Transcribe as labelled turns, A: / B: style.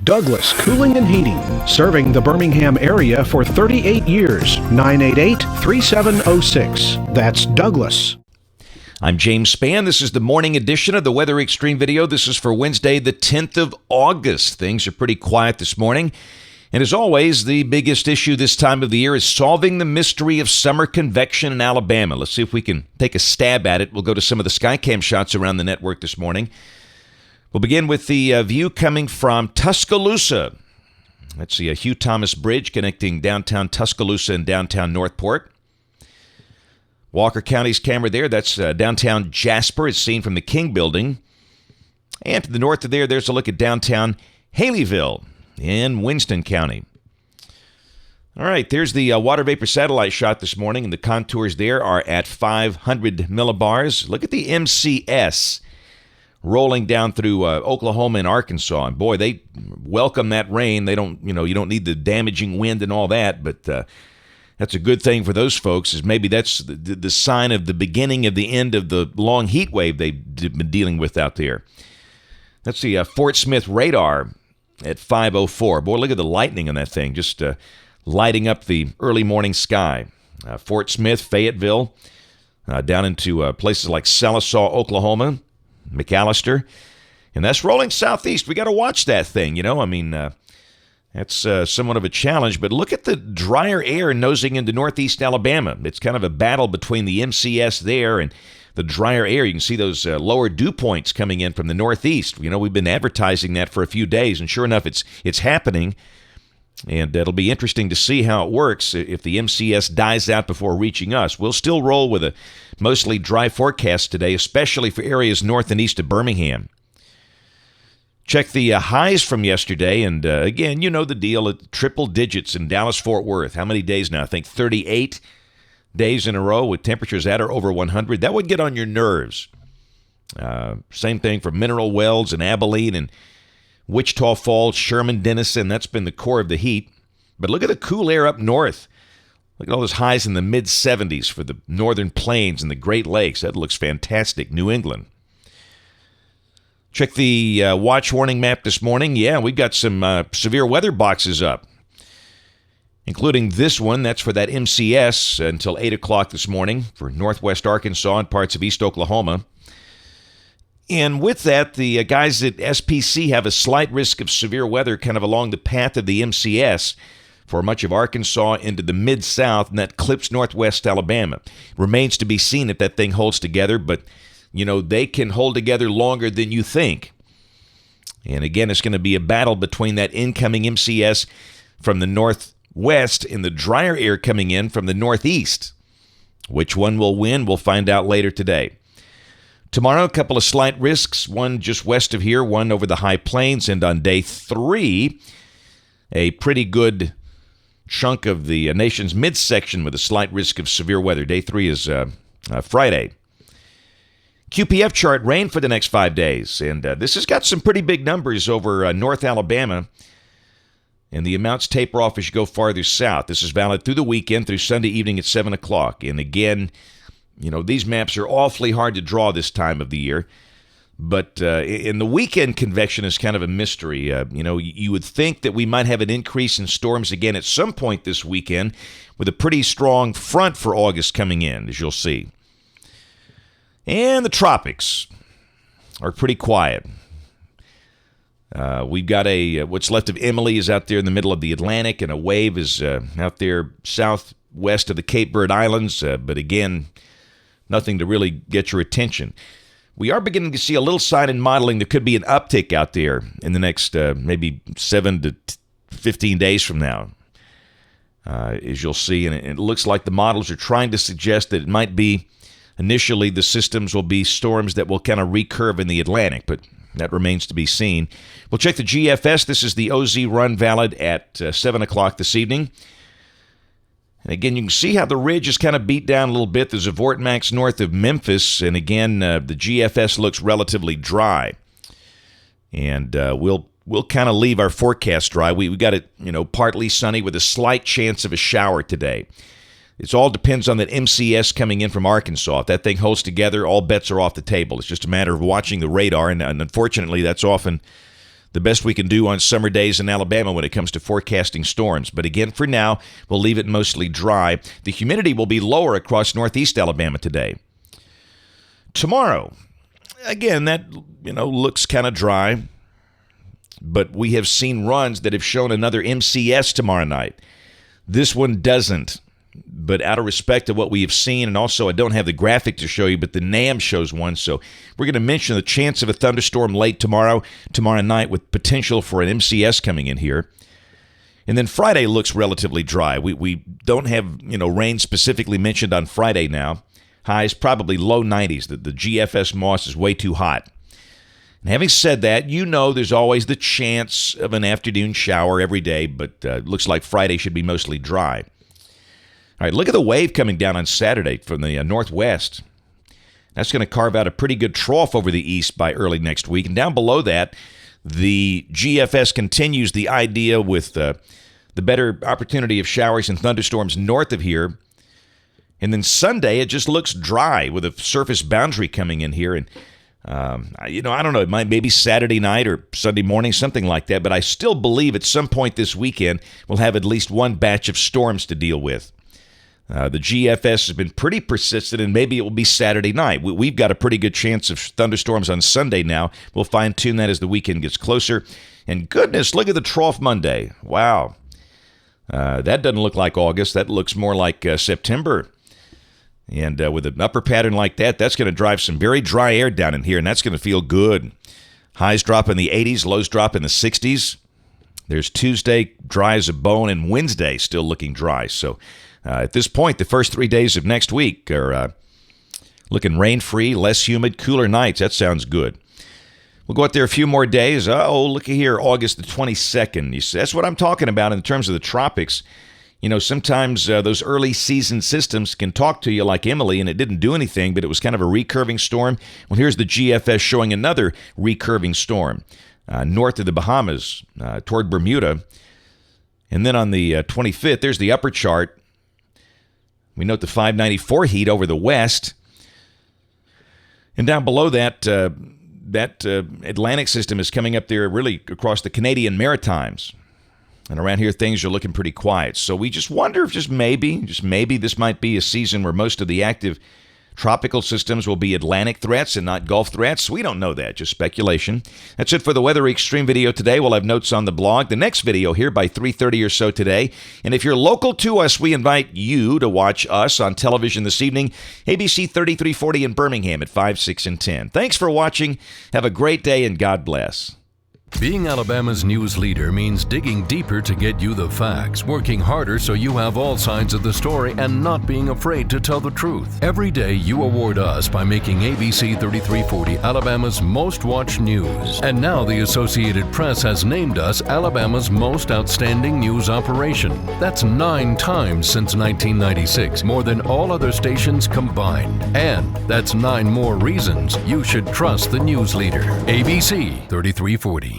A: Douglas Cooling and Heating, serving the Birmingham area for 38 years. 988-3706. That's Douglas.
B: I'm James Spann. This is the morning edition of the Weather Xtreme video. This is for Wednesday, the 10th of August. Things are pretty quiet this morning. And as always, the biggest issue this time of the year is solving the mystery of summer convection in Alabama. Let's see if we can take a stab at it. We'll go to some of the Skycam shots around the network this morning. We'll begin with the view coming from Tuscaloosa. Let's see, a Hugh Thomas Bridge connecting downtown Tuscaloosa and downtown Northport. Walker County's camera there, that's downtown Jasper. It's seen from the King Building. And to the north of there, there's a look at downtown Haleyville in Winston County. All right, there's the water vapor satellite shot this morning, and the contours there are at 500 millibars. Look at the MCS rolling down through Oklahoma and Arkansas. And boy, they welcome that rain. They don't, you don't need the damaging wind and all that, but that's a good thing for those folks, is maybe that's the sign of the beginning of the end of the long heat wave they've been dealing with out there. That's the Fort Smith radar at 5:04. Boy, look at the lightning on that thing, just lighting up the early morning sky. Fort Smith, Fayetteville, down into places like Sallisaw, Oklahoma, McAllister, and that's rolling southeast. We got to watch that thing, that's somewhat of a challenge, but look at the drier air nosing into northeast Alabama. It's kind of a battle between the MCS there and the drier air. You can see those lower dew points coming in from the northeast. We've been advertising that for a few days, and sure enough, it's happening, and it'll be interesting to see how it works if the MCS dies out before reaching us. We'll still roll with a mostly dry forecast today, especially for areas north and east of Birmingham. Check the highs from yesterday, and again, you know the deal, at triple digits in Dallas-Fort Worth. How many days now? I think 38 days in a row with temperatures at or over 100. That would get on your nerves. Same thing for Mineral Wells and Abilene and Wichita Falls, Sherman, Denison. That's been the core of the heat. But look at the cool air up north. Look at all those highs in the mid-70s for the northern plains and the Great Lakes. That looks fantastic. New England. Check the watch warning map this morning. Yeah, we've got some severe weather boxes up, including this one. That's for that MCS until 8 o'clock this morning for northwest Arkansas and parts of east Oklahoma. And with that, the guys at SPC have a slight risk of severe weather kind of along the path of the MCS for much of Arkansas into the mid-south, and that clips northwest Alabama. Remains to be seen if that thing holds together, but, they can hold together longer than you think. And again, it's going to be a battle between that incoming MCS from the northwest and the drier air coming in from the northeast. Which one will win? We'll find out later today. Tomorrow, a couple of slight risks, one just west of here, one over the high plains, and on day 3, a pretty good chunk of the nation's midsection with a slight risk of severe weather. Day 3 is Friday. QPF chart, rain for the next 5 days, and this has got some pretty big numbers over North Alabama, and the amounts taper off as you go farther south. This is valid through the weekend, through Sunday evening at 7 o'clock, and again, these maps are awfully hard to draw this time of the year, but in the weekend, convection is kind of a mystery. You would think that we might have an increase in storms again at some point this weekend with a pretty strong front for August coming in, as you'll see. And the tropics are pretty quiet. We've got what's left of Emily is out there in the middle of the Atlantic, and a wave is out there southwest of the Cape Verde Islands, but again, nothing to really get your attention. We are beginning to see a little sign in modeling there could be an uptick out there in the next maybe 7 to 15 days from now, as you'll see. And it looks like the models are trying to suggest that it might be initially the systems will be storms that will kind of recurve in the Atlantic, but that remains to be seen. We'll check the GFS. This is the OZ run valid at 7 o'clock this evening. And again, you can see how the ridge is kind of beat down a little bit. There's a vortex north of Memphis, and again, the GFS looks relatively dry. And we'll kind of leave our forecast dry. We got it, partly sunny with a slight chance of a shower today. It all depends on that MCS coming in from Arkansas. If that thing holds together, all bets are off the table. It's just a matter of watching the radar, and unfortunately, that's often the best we can do on summer days in Alabama when it comes to forecasting storms. But again, for now, we'll leave it mostly dry. The humidity will be lower across northeast Alabama today. Tomorrow, again, that looks kind of dry, but we have seen runs that have shown another MCS tomorrow night. This one doesn't, but out of respect to what we have seen, and also I don't have the graphic to show you, but the NAM shows one, so we're going to mention the chance of a thunderstorm late tomorrow night with potential for an MCS coming in here. And then Friday looks relatively dry. We don't have rain specifically mentioned on Friday now. Highs probably low 90s. The GFS Moss is way too hot. And having said that, there's always the chance of an afternoon shower every day, but looks like Friday should be mostly dry. All right, look at the wave coming down on Saturday from the northwest. That's going to carve out a pretty good trough over the east by early next week. And down below that, the GFS continues the idea with the better opportunity of showers and thunderstorms north of here. And then Sunday, it just looks dry with a surface boundary coming in here. And I don't know, it might maybe Saturday night or Sunday morning, something like that. But I still believe at some point this weekend, we'll have at least one batch of storms to deal with. The GFS has been pretty persistent, and maybe it will be Saturday night. We've got a pretty good chance of thunderstorms on Sunday now. We'll fine-tune that as the weekend gets closer. And goodness, look at the trough Monday. Wow. That doesn't look like August. That looks more like September. And with an upper pattern like that, that's going to drive some very dry air down in here, and that's going to feel good. Highs drop in the 80s, lows drop in the 60s. There's Tuesday, dry as a bone, and Wednesday still looking dry. So at this point, the first 3 days of next week are looking rain-free, less humid, cooler nights. That sounds good. We'll go out there a few more days. Oh, look at here, August the 22nd. You see, that's what I'm talking about in terms of the tropics. Sometimes those early season systems can talk to you like Emily, and it didn't do anything, but it was kind of a recurving storm. Well, here's the GFS showing another recurving storm north of the Bahamas toward Bermuda. And then on the 25th, there's the upper chart. We note the 594 heat over the west. And down below that, Atlantic system is coming up there really across the Canadian Maritimes. And around here, things are looking pretty quiet. So we just wonder if just maybe this might be a season where most of the active tropical systems will be Atlantic threats and not Gulf threats. We don't know that, just speculation. That's it for the Weather Xtreme video today. We'll have notes on the blog. The next video here by 3:30 or so today. And if you're local to us, we invite you to watch us on television this evening, ABC 3340 in Birmingham at 5, 6, and 10. Thanks for watching. Have a great day, and God bless.
C: Being Alabama's news leader means digging deeper to get you the facts, working harder so you have all sides of the story, and not being afraid to tell the truth. Every day you award us by making ABC 3340 Alabama's most watched news. And now the Associated Press has named us Alabama's most outstanding news operation. That's 9 times since 1996, more than all other stations combined. And that's 9 more reasons you should trust the news leader. ABC 3340.